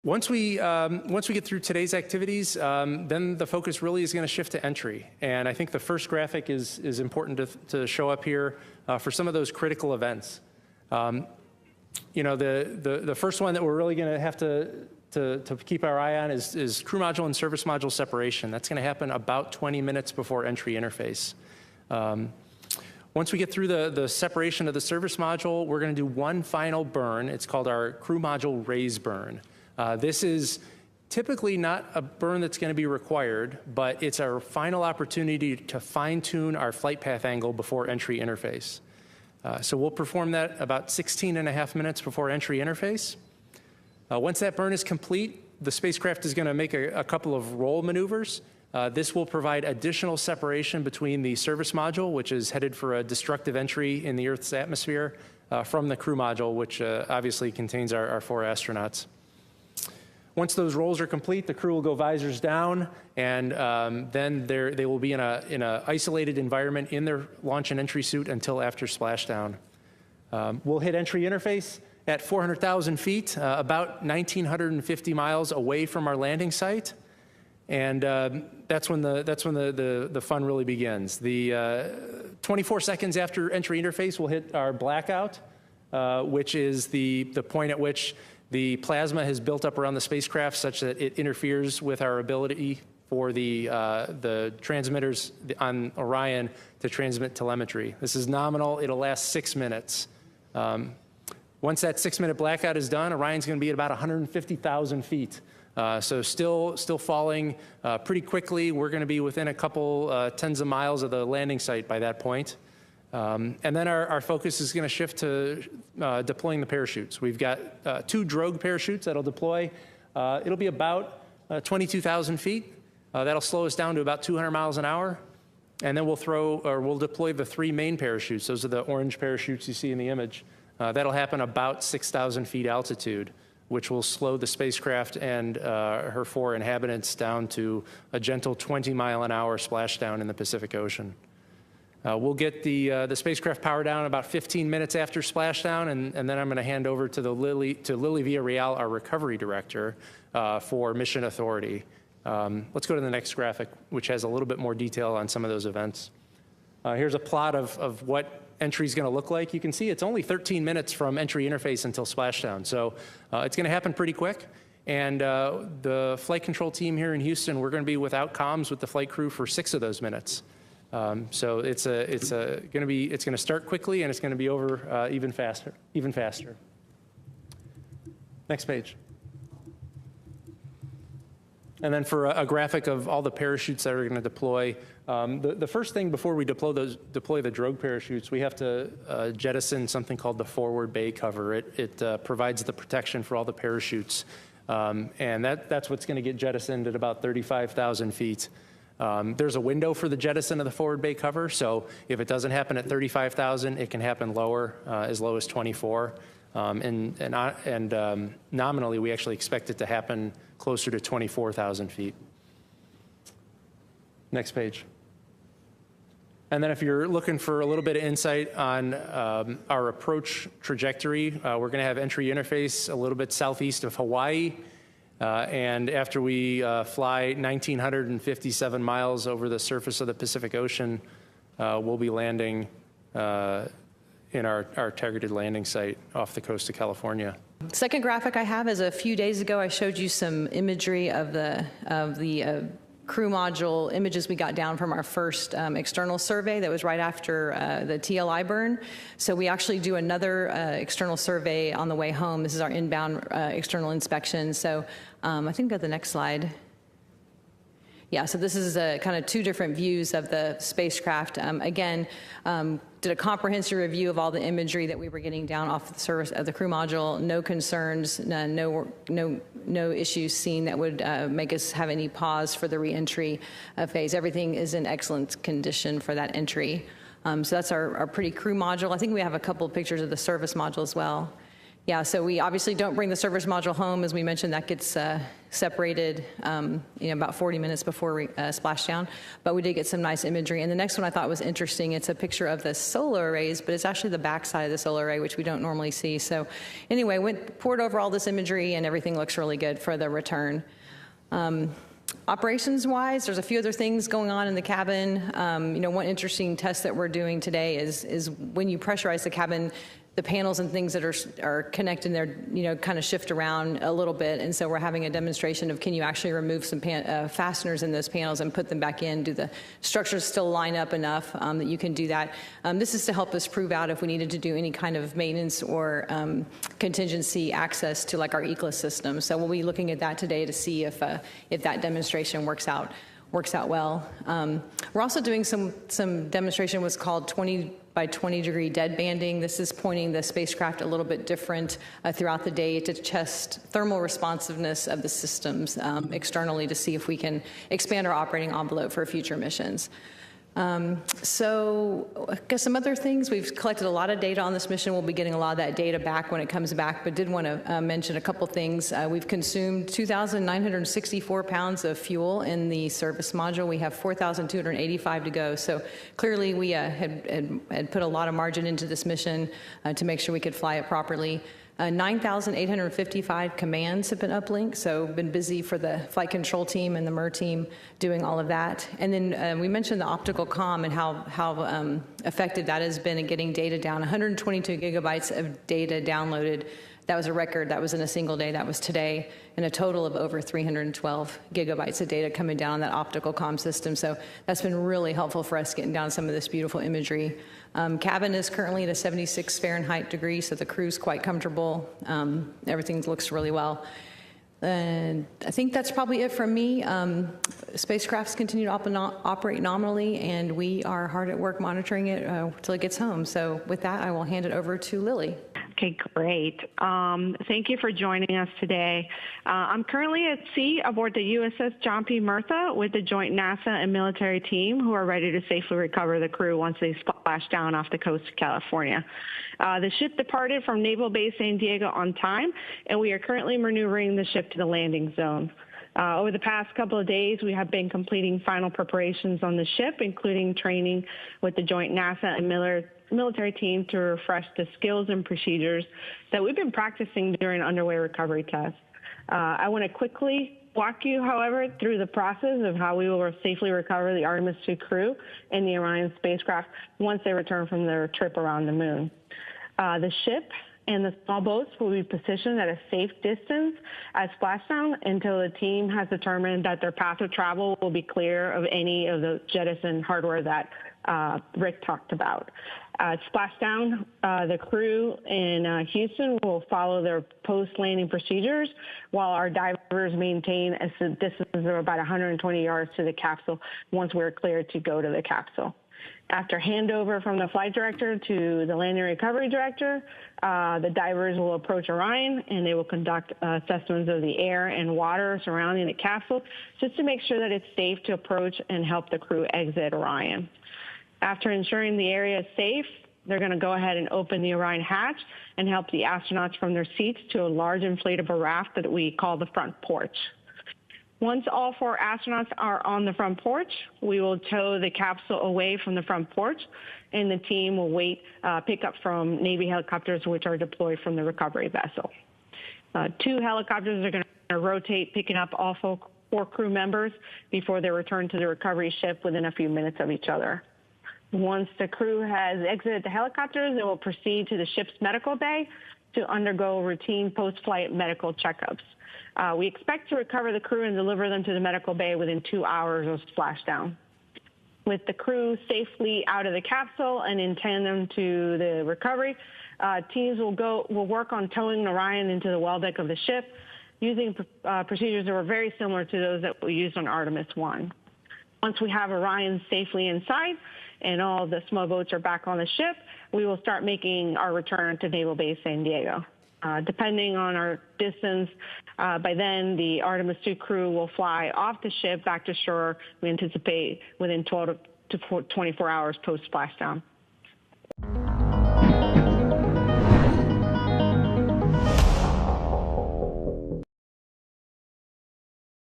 Once we get through today's activities, then the focus really is going to shift to entry. And I think the first graphic is important to show up here for some of those critical events. You know, the first one that we're really going to have to keep our eye on is crew module and service module separation. That's going to happen about 20 minutes before entry interface. Once we get through the separation of the service module, we're going to do one final burn. It's called our crew module raise burn. This is typically not a burn that's going to be required, but it's our final opportunity to fine-tune our flight path angle before entry interface. So we'll perform that about 16.5 minutes before entry interface. Once that burn is complete, the spacecraft is going to make a couple of roll maneuvers. This will provide additional separation between the service module, which is headed for a destructive entry in the Earth's atmosphere, from the crew module, which obviously contains our 4 astronauts. Once those rolls are complete, the crew will go visors down, and then they will be in a isolated environment in their launch and entry suit until after splashdown. We'll hit entry interface at 400,000 feet, about 1,950 miles away from our landing site, and that's when the fun really begins. The 24 seconds after entry interface, we'll hit our blackout, which is the point at which the plasma has built up around the spacecraft such that it interferes with our ability for the transmitters on Orion to transmit telemetry. This is nominal. It'll last 6 minutes. Once that 6-minute blackout is done, Orion's going to be at about 150,000 feet. So still falling pretty quickly. We're going to be within a couple tens of miles of the landing site by that point. And then our focus is going to shift to deploying the parachutes. We've got 2 drogue parachutes that'll deploy. It'll be about 22,000 feet. That'll slow us down to about 200 miles an hour. And then we'll deploy the 3 main parachutes. Those are the orange parachutes you see in the image. That'll happen about 6,000 feet altitude, which will slow the spacecraft and her 4 inhabitants down to a gentle 20-mile-an-hour splashdown in the Pacific Ocean. We'll get the spacecraft power down about 15 minutes after splashdown, and then I'm going to hand over to Lily Villarreal, our recovery director, for mission authority. Let's go to the next graphic, which has a little bit more detail on some of those events. Here's a plot of what entry is going to look like. You can see it's only 13 minutes from entry interface until splashdown, so it's going to happen pretty quick. And the flight control team here in Houston, we're going to be without comms with the flight crew for 6 of those minutes. So it's going to start quickly, and it's going to be over even faster. Next page. And then for a graphic of all the parachutes that are going to deploy, the first thing before we deploy the drogue parachutes, we have to jettison something called the forward bay cover. It provides the protection for all the parachutes, and that's what's going to get jettisoned at about 35,000 feet. There's a window for the jettison of the forward bay cover, so if it doesn't happen at 35,000, it can happen lower, as low as 24. And nominally, we actually expect it to happen closer to 24,000 feet. Next page. And then if you're looking for a little bit of insight on our approach trajectory, we're going to have entry interface a little bit southeast of Hawaii. And after we fly 1,957 miles over the surface of the Pacific Ocean, we'll be landing in our targeted landing site off the coast of California. Second graphic I have is a few days ago I showed you some imagery of the crew module images we got down from our first external survey that was right after the TLI burn. So we actually do another external survey on the way home. This is our inbound external inspection. So I think at the next slide. Yeah, so this is kind of 2 different views of the spacecraft. Again, did a comprehensive review of all the imagery that we were getting down off the surface of the crew module. No concerns, no issues seen that would make us have any pause for the re-entry phase. Everything is in excellent condition for that entry. So that's our pretty crew module. I think we have a couple of pictures of the service module as well. Yeah, so we obviously don't bring the service module home. As we mentioned, that gets separated about 40 minutes before splashdown. But we did get some nice imagery. And the next one I thought was interesting. It's a picture of the solar arrays, but it's actually the backside of the solar array, which we don't normally see. So anyway, poured over all this imagery, and everything looks really good for the return. Operations-wise, there's a few other things going on in the cabin. One interesting test that we're doing today is when you pressurize the cabin, the panels and things that are connected there, kind of shift around a little bit. And so we're having a demonstration of, can you actually remove some fasteners in those panels and put them back in? Do the structures still line up enough that you can do that? This is to help us prove out if we needed to do any kind of maintenance or contingency access to like our ECLA system. So we'll be looking at that today to see if that demonstration works out well. We're also doing some demonstration, what's called 20 by 20 degree dead banding. This is pointing the spacecraft a little bit different throughout the day to test thermal responsiveness of the systems externally to see if we can expand our operating envelope for future missions. So I guess some other things, we've collected a lot of data on this mission. We'll be getting a lot of that data back when it comes back, but did want to mention a couple things. We've consumed 2,964 pounds of fuel in the service module. We have 4,285 to go. So clearly we had put a lot of margin into this mission to make sure we could fly it properly. 9,855 commands have been uplinked, so been busy for the flight control team and the MER team doing all of that. And then we mentioned the optical comm and how effective that has been in getting data down. 122 gigabytes of data downloaded. That was a record. That was in a single day. That was today. And a total of over 312 gigabytes of data coming down on that optical comm system. So that's been really helpful for us getting down some of this beautiful imagery. Cabin is currently at a 76 Fahrenheit degree, so the crew's quite comfortable. Everything looks really well. And I think that's probably it from me. Spacecrafts continue to operate nominally, and we are hard at work monitoring it until it gets home. So with that, I will hand it over to Lily. Okay, great. Thank you for joining us today. I'm currently at sea aboard the USS John P. Murtha with the joint NASA and military team who are ready to safely recover the crew once they splash down off the coast of California. The ship departed from Naval Base San Diego on time, and we are currently maneuvering the ship to the landing zone. Over the past couple of days, we have been completing final preparations on the ship, including training with the joint NASA and military team to refresh the skills and procedures that we've been practicing during underway recovery tests. I want to quickly walk you, however, through the process of how we will safely recover the Artemis II crew and the Orion spacecraft once they return from their trip around the moon. The ship and the small boats will be positioned at a safe distance at splashdown until the team has determined that their path of travel will be clear of any of the jettison hardware that Rick talked about. At splashdown, the crew in Houston will follow their post-landing procedures while our divers maintain a distance of about 120 yards to the capsule once we're cleared to go to the capsule. After handover from the flight director to the landing recovery director, the divers will approach Orion and they will conduct assessments of the air and water surrounding the capsule just to make sure that it's safe to approach and help the crew exit Orion. After ensuring the area is safe, they're going to go ahead and open the Orion hatch and help the astronauts from their seats to a large inflatable raft that we call the front porch. Once all 4 astronauts are on the front porch, we will tow the capsule away from the front porch, and the team will pick up from Navy helicopters, which are deployed from the recovery vessel. 2 helicopters are going to rotate, picking up all 4 crew members before they return to the recovery ship within a few minutes of each other. Once the crew has exited the helicopters, they will proceed to the ship's medical bay to undergo routine post-flight medical checkups. We expect to recover the crew and deliver them to the medical bay within 2 hours of splashdown. With the crew safely out of the capsule and in tandem to the recovery, teams will work on towing Orion into the well deck of the ship using procedures that were very similar to those that we used on Artemis I. Once we have Orion safely inside and all the small boats are back on the ship, we will start making our return to Naval Base San Diego. Depending on our distance, by then the Artemis II crew will fly off the ship back to shore, we anticipate within 12 to 24 hours post-splashdown.